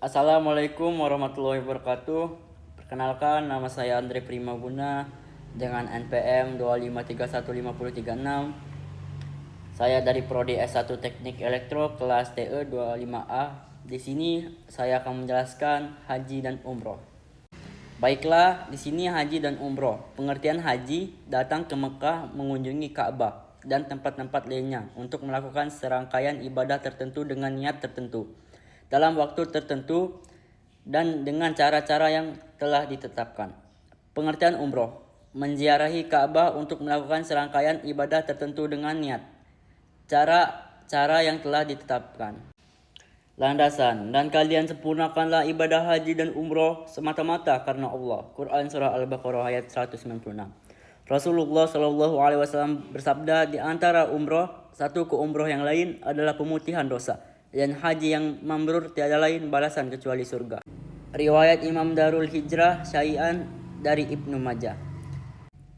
Assalamualaikum warahmatullahi wabarakatuh. Perkenalkan, nama saya Andre Primaguna dengan NPM 2531536. Saya dari Prodi S1 Teknik Elektro kelas TE 25A. Di sini saya akan menjelaskan haji dan umroh. Baiklah, di sini haji dan umroh. Pengertian haji, datang ke Mekah mengunjungi Ka'bah dan tempat-tempat lainnya untuk melakukan serangkaian ibadah tertentu dengan niat tertentu, dalam waktu tertentu dan dengan cara-cara yang telah ditetapkan. Pengertian umroh, menziarahi Ka'bah untuk melakukan serangkaian ibadah tertentu dengan niat, cara-cara yang telah ditetapkan. Landasan, dan kalian sempurnakanlah ibadah haji dan umroh semata-mata karena Allah. Quran Surah Al-Baqarah ayat 196. Rasulullah SAW bersabda, di antara umroh satu ke umroh yang lain adalah pemutihan dosa, dan haji yang mabrur tiada lain balasan kecuali surga. Riwayat Imam Darul Hijrah Syai'an dari Ibnu Majah.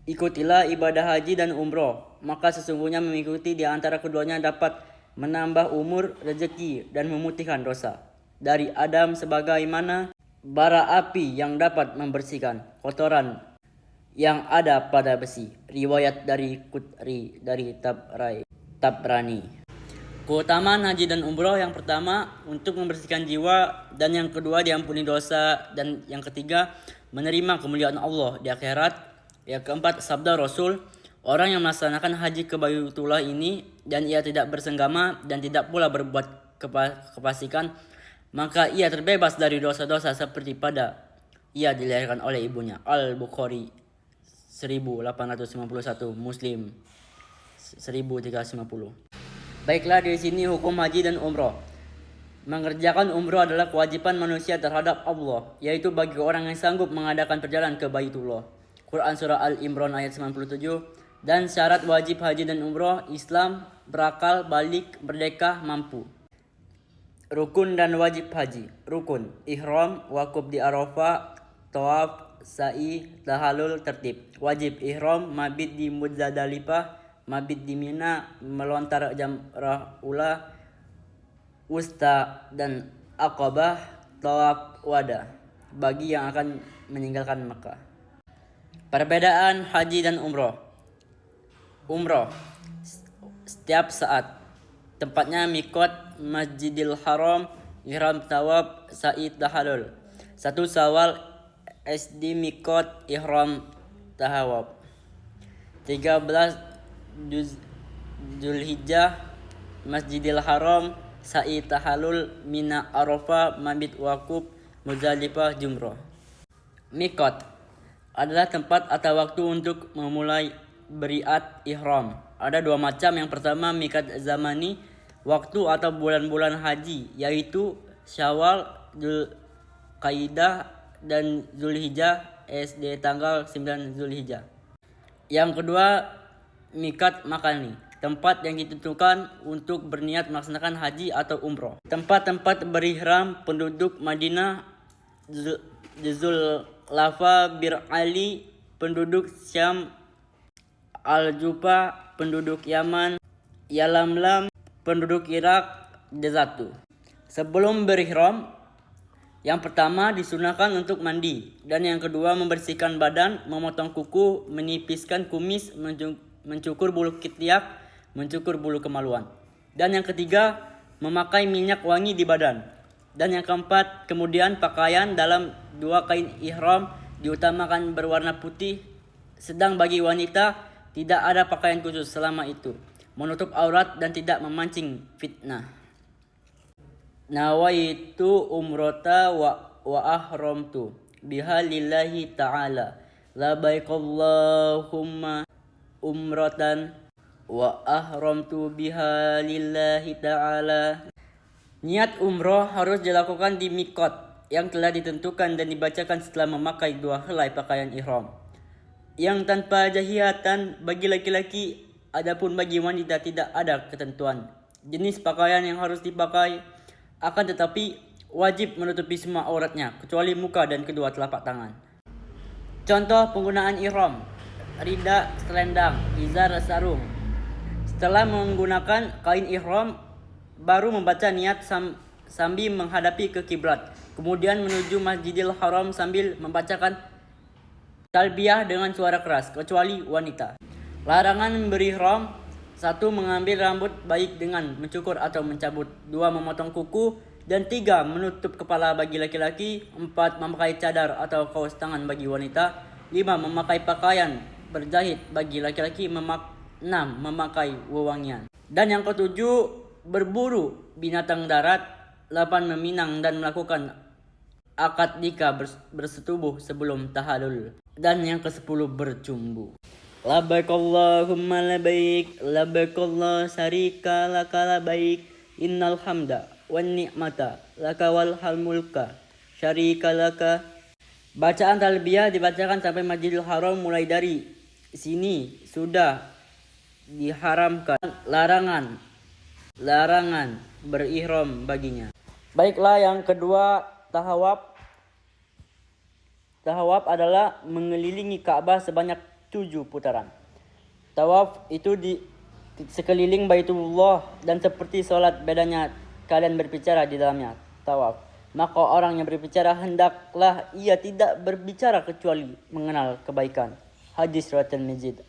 Ikutilah ibadah haji dan umroh, maka sesungguhnya mengikuti di antara keduanya dapat menambah umur, rezeki, dan memutihkan dosa. Dari Adam sebagaimana bara api yang dapat membersihkan kotoran yang ada pada besi. Riwayat dari Qutri dari Tabrani. Keutamaan haji dan umroh, yang pertama untuk membersihkan jiwa, dan yang kedua diampuni dosa, dan yang ketiga menerima kemuliaan Allah di akhirat. Yang keempat, sabda Rasul, orang yang melaksanakan haji ke Baitullah ini dan ia tidak bersenggama dan tidak pula berbuat kefasikan, maka ia terbebas dari dosa-dosa seperti pada ia dilahirkan oleh ibunya. Al-Bukhari 1851, Muslim 1350. Baiklah, di sini hukum haji dan umroh. Mengerjakan umroh adalah kewajiban manusia terhadap Allah, yaitu bagi orang yang sanggup mengadakan perjalanan ke Baitullah. Quran Surah Al-Imran ayat 97. Dan syarat wajib haji dan umroh, Islam, berakal, balik, merdeka, mampu. Rukun dan wajib haji. Rukun, ihram, wakuf di Arafah, tawaf, sa'i, tahallul, tertib. Wajib, ihram, mabit di Muzdalifah, mabit di Mina, melontar jamrah ula, wusta dan Aqabah, tawaf wada bagi yang akan meninggalkan Mekah. Perbedaan haji dan umroh. Umroh setiap saat, tempatnya mikot Masjidil Haram, ihram, tawaf, sa'i, tahallul. 1 Syawal SD mikot, ihram, tawaf. 13 Zulhijjah Masjidil Haram, sa'i, tahallul, Mina, Arafah, mabit, wakuf, Muzdalifah, jumrah. Mikot adalah tempat atau waktu untuk memulai beriat ihram. Ada 2 macam. Yang pertama, mikat zamani, waktu atau bulan-bulan haji, yaitu Syawal, Dzulqa'dah, dan Zulhijjah SD tanggal 9 Zulhijjah. Yang kedua, mikat makani, tempat yang ditentukan untuk berniat melaksanakan haji atau umroh. Tempat-tempat berihram penduduk Madinah, Zulhulaifa, Bir Ali penduduk Syam, Al-Jufa penduduk Yaman, Yalamlam penduduk Irak, Jazatu. Sebelum berihram, yang pertama disunahkan untuk mandi, dan yang kedua membersihkan badan, memotong kuku, menipiskan kumis, mencukur bulu ketiak, mencukur bulu kemaluan. Dan yang ketiga memakai minyak wangi di badan. Dan yang keempat, kemudian pakaian dalam 2 kain ihram diutamakan berwarna putih, sedang bagi wanita tidak ada pakaian khusus selama itu, menutup aurat dan tidak memancing fitnah. Nawaitu umrata wa ahramtu biha lillahi ta'ala, labaikallahumma umratan wa ahramtu biha lillahi ta'ala. Niat umroh harus dilakukan di mikot yang telah ditentukan dan dibacakan setelah memakai 2 helai pakaian ihram yang tanpa jahiyatan bagi laki-laki. Adapun bagi wanita tidak ada ketentuan jenis pakaian yang harus dipakai, akan tetapi wajib menutupi semua auratnya kecuali muka dan kedua telapak tangan. Contoh penggunaan ihram: rida, selendang, izar, sarung. Setelah menggunakan kain ihram, baru membaca niat sambil menghadapi ke kiblat. Kemudian menuju Masjidil Haram sambil membacakan talbiyah dengan suara keras, kecuali wanita. Larangan memberi ihram: 1. Mengambil rambut baik dengan mencukur atau mencabut. 2. Memotong kuku. Dan 3. Menutup kepala bagi laki-laki. 4. Memakai cadar atau kaos tangan bagi wanita. 5. Memakai pakaian berjahit bagi laki-laki. 6. Memakai wewangian. Dan yang ketujuh, berburu binatang darat. 8. Meminang dan melakukan akad nikah bersetubuh sebelum tahallul. Dan yang ke-10, bercumbu. Labbaik Allahumma labbaik, labbaik la syarika laka labbaik, innal hamda wan ni'mata laka wal mulka syarika laka. Bacaan talbiyah dibacakan sampai Masjidil Haram. Mulai dari sini sudah diharamkan larangan berihram baginya. Baiklah, yang kedua, tahawaf. Tahawaf adalah mengelilingi Ka'bah sebanyak 7 putaran. Tawaf itu di sekeliling Baitullah dan seperti sholat, bedanya kalian berbicara di dalamnya. Tawaf, maka orang yang berbicara hendaklah ia tidak berbicara kecuali mengenal kebaikan. Hadis riwayat Tirmidzi.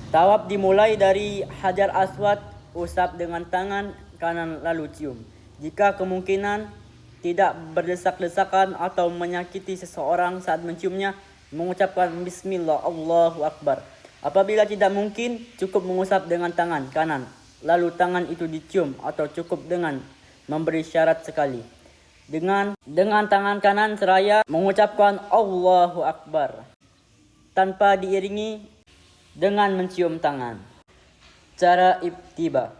Tawaf dimulai dari Hajar Aswad, usap dengan tangan kanan lalu cium. Jika kemungkinan tidak berdesak-desakan atau menyakiti seseorang saat menciumnya, mengucapkan bismillah, Allahu Akbar. Apabila tidak mungkin, cukup mengusap dengan tangan kanan, lalu tangan itu dicium, atau cukup dengan memberi syarat sekali dengan tangan kanan seraya mengucapkan Allahu Akbar tanpa diiringi dengan mencium tangan. Cara ittiba: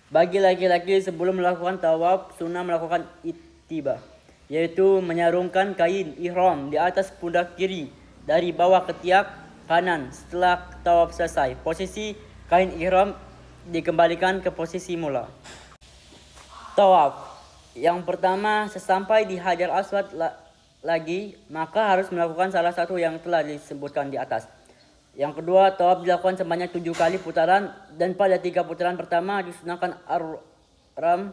bagi laki-laki sebelum melakukan tawaf, sunnah melakukan ittiba, yaitu menyarungkan kain ihram di atas pundak kiri dari bawah ketiak kanan. Setelah tawaf selesai, posisi kain ihram dikembalikan ke posisi mula. Tawaf yang pertama, sesampai di Hajar Aswad lagi, maka harus melakukan salah satu yang telah disebutkan di atas. Yang kedua, tawaf dilakukan sebanyak 7 kali putaran, dan pada 3 putaran pertama disunahkan ar-ram,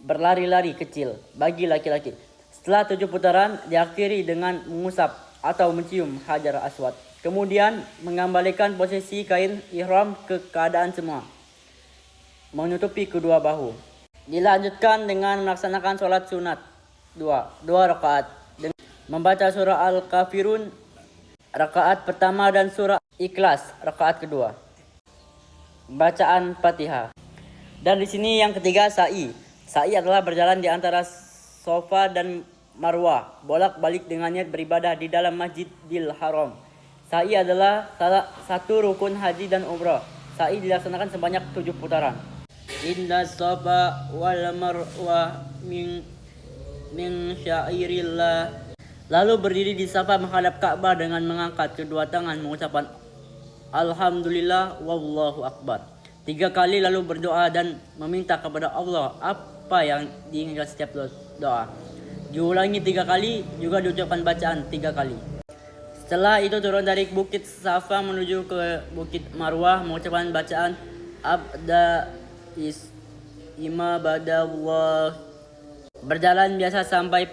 berlari-lari kecil bagi laki-laki. Setelah 7 putaran diakhiri dengan mengusap atau mencium Hajar Aswad. Kemudian mengembalikan posisi kain ihram ke keadaan semula, menutupi kedua bahu. Dilanjutkan dengan melaksanakan sholat sunat 2 rakaat dengan membaca surah Al-Kafirun rakaat pertama dan surah Ikhlas rakaat kedua. Bacaan Fatihah. Dan di sini yang ketiga, sa'i. Sa'i adalah berjalan di antara Safa dan Marwah, bolak-balik dengan niat beribadah di dalam Masjidil Haram. Sa'i adalah salah satu rukun haji dan umrah. Sa'i dilaksanakan sebanyak 7 putaran. Inna Safa wal Marwah min syairillah. Lalu berdiri di Safa menghadap Ka'bah dengan mengangkat kedua tangan mengucapkan Alhamdulillah wallahu akbar 3 kali, lalu berdoa dan meminta kepada Allah apa yang diinginkan setiap doa. Diulangi 3 kali, juga diucapkan bacaan 3 kali. Setelah itu turun dari bukit Safa menuju ke bukit Marwah, mengucapkan bacaan Abda Ima Badallah. Berjalan biasa sampai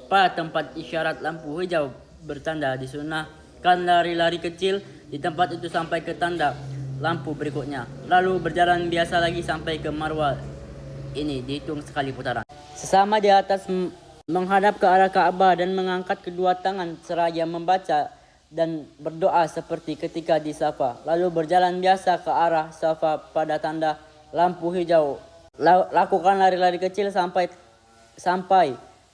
pada tempat isyarat lampu hijau bertanda. Disunahkan lari-lari kecil di tempat itu sampai ke tanda lampu berikutnya. Lalu berjalan biasa lagi sampai ke Marwah. Ini dihitung sekali putaran. Sesama di atas menghadap ke arah Ka'bah dan mengangkat kedua tangan seraya membaca dan berdoa seperti ketika di Safa. Lalu berjalan biasa ke arah Safa pada tanda lampu hijau. Lakukan lari-lari kecil sampai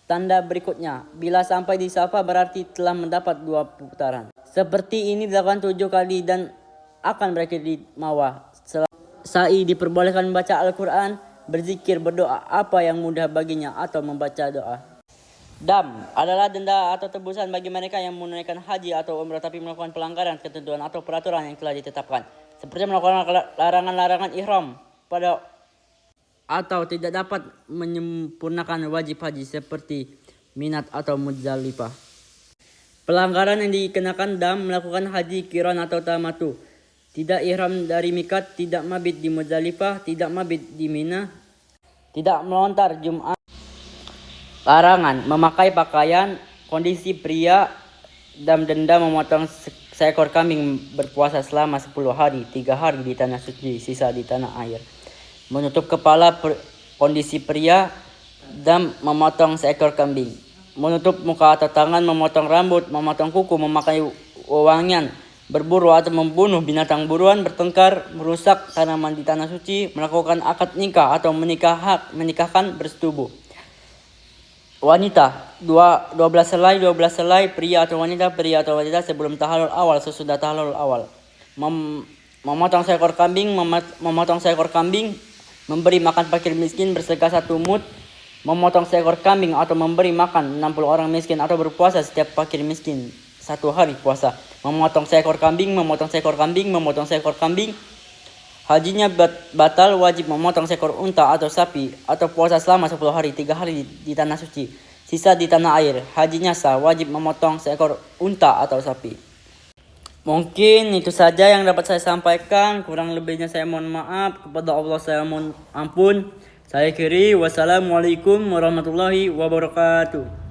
tanda berikutnya. Bila sampai di Safa berarti telah mendapat 2 putaran. Seperti ini dilakukan 7 kali dan akan berakhir di Marwah. Sa'i diperbolehkan membaca Al-Quran, berzikir, berdoa apa yang mudah baginya, atau membaca doa. Dam adalah denda atau tebusan bagi mereka yang menunaikan haji atau umrah tapi melakukan pelanggaran ketentuan atau peraturan yang telah ditetapkan, seperti melakukan larangan-larangan ihram pada atau tidak dapat menyempurnakan wajib haji seperti Minat atau Muzdalifah. Pelanggaran yang dikenakan dam: melakukan haji qiran atau tamatu, tidak ihram dari mikat, tidak mabit di Muzdalifah, tidak mabit di Mina, Tidak melontar Jumat. Larangan memakai pakaian kondisi pria dan denda memotong seekor kambing berpuasa selama 10 hari, 3 hari di tanah suci, sisa di tanah air. Menutup kepala kondisi pria dan memotong seekor kambing. Menutup muka atau tangan, memotong rambut, memotong kuku, memakai wewangian, berburu atau membunuh binatang buruan, bertengkar, merusak tanaman di tanah suci, melakukan akad nikah atau menikahkan bersetubuh. Wanita 12 helai pria atau wanita sebelum tahalul awal, sesudah tahalul awal. Memotong seekor kambing, memberi makan fakir miskin bersedekah 1 mud, memotong seekor kambing atau memberi makan 60 orang miskin atau berpuasa setiap fakir miskin 1 hari puasa. Memotong seekor kambing, hajinya batal, wajib memotong seekor unta atau sapi atau puasa selama 10 hari, 3 hari di tanah suci, sisa di tanah air. Hajinya sah, wajib memotong seekor unta atau sapi. Mungkin itu saja yang dapat saya sampaikan. Kurang lebihnya saya mohon maaf. Kepada Allah saya mohon ampun. Saya akhiri. Wassalamualaikum warahmatullahi wabarakatuh.